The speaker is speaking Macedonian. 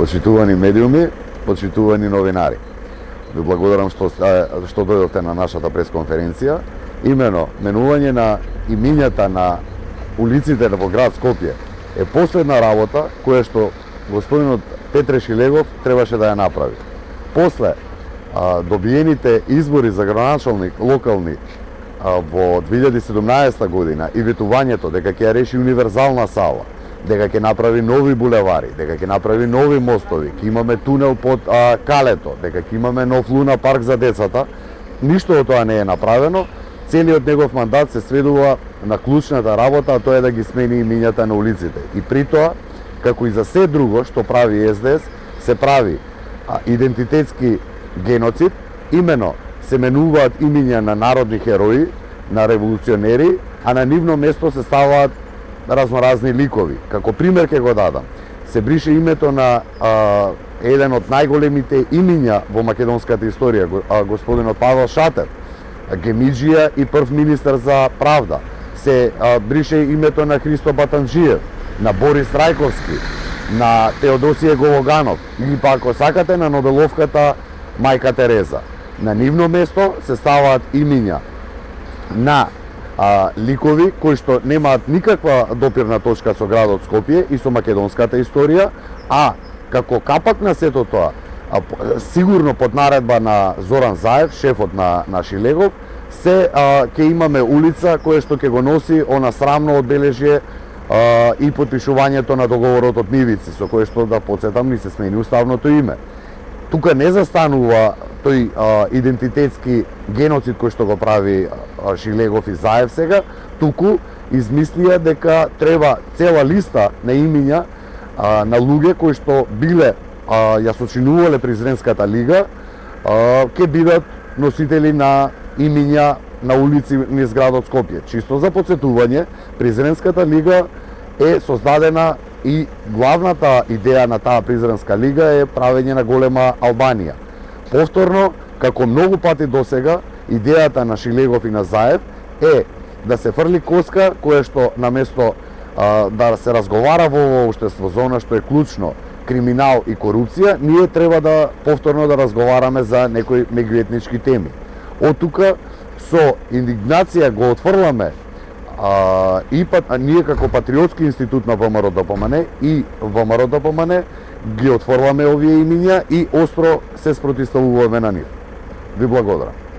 Почитувани медиуми, почитувани новинари. Ви благодарам што дојдовте на нашата пресконференција. Имено, менување на имињата на улиците во град Скопје е последна работа која што господинот Петре Шилегов требаше да ја направи. После добиените избори за градоначалник локални во 2017 година и ветувањето дека ќе ја реши универзална сала, дека ќе направи нови булевари, дека ќе направи нови мостови, ќе имаме тунел под Калето, дека ќе имаме нов луна парк за децата, ништо од тоа не е направено. Целиот негов мандат се сведува на клучната работа, а тоа е да ги смени имињата на улиците. И при тоа, како и за се друго што прави СДС, се прави идентитетски геноцид, имено се менуваат имиња на народни херои, на револуционери, а на нивно место се ставаат разноразни ликови. Како пример ќе го дадам. Се брише името на еден од најголемите имиња во македонската историја, господинот Павел Шатев, Гемиџија и прв министер за правда. Се брише името на Христо Батанџиев, на Борис Трајковски, на Теодосије Гологанов или па ако сакате на Нобеловката Мајка Тереза. На нивно место се ставаат имиња на ликови кои што немаат никаква допирна точка со градот Скопје и со македонската историја, а како капак на сето тоа, сигурно под наредба на Зоран Заев, шефот на Шилегов, ќе имаме улица која што ќе го носи она срамно одбележје и потпишувањето на договорот од Нивици, со кое што, да подсетам, ни се смени уставното име. Тука не застанува тој идентитетски геноцид кој што го прави Шилегов и Заев сега, туку измислија дека треба цела листа на имиња на луѓе кои што биле ја сочинувале президентската лига, ќе бидат носители на имиња на улици низ градот Скопје. Чисто за подсетување, президентската лига е создадена и главната идеја на таа президентска лига е правење на голема Албанија. Повторно, како многу пати досега, идејата на Шилегов и на Заев е да се фрли коска која што наместо да се разговара во ово општество за она што е клучно, криминал и корупција, ние треба да повторно да разговараме за некои меѓуетнички теми. Од тука со индигнација го отфрламе ние како Патриотски институт на ВМРО ДПМН и ВМРО ДПМН ги отфрламе овие имиња и остро се спротивставуваме на нив. Ви благодарам.